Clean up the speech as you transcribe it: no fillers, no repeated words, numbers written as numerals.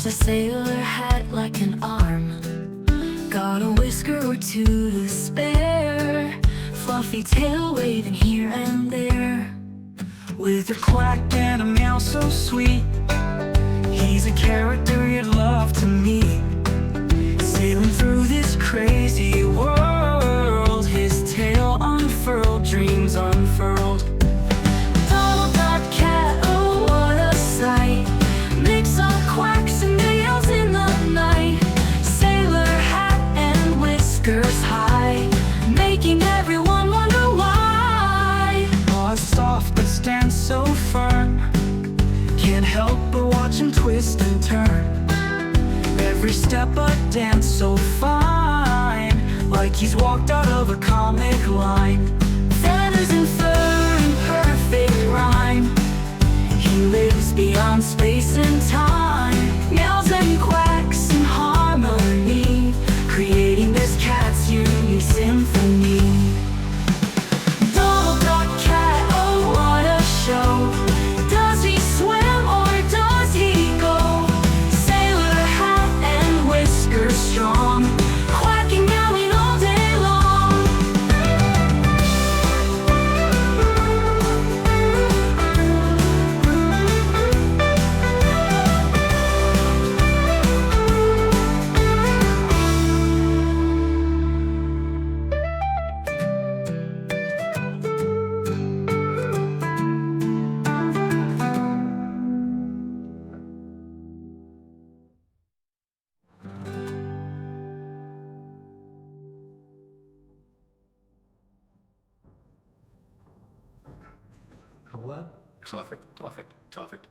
wears a sailor hat like an arm, got a whisker or two to spare, fluffy tail waving here and there. With a quack and a meow so sweet, he's a character you'd love to meet. Sailing through this crazy world, his tail unfurled, dreams unfurled. Donaid Duck Cat, oh what a sight, mix of quacks and meows in the night. Sailor hat and whiskers high, making everyone wonder why. Paws soft but stands so firm, can't help but watch him twist and turn. Every step a dance so fine, like he's walked out of a comic line. Feathers and fur in perfect rhyme, He lives beyond space and time. meows and quacks in harmony, Creating this cat's unique symphony. Donaid Duck Cat, oh what a show. Does he swim or does he go? Sailor hat and whiskers strong, quacking, meowing all day long. What? Perfect, perfect, perfect.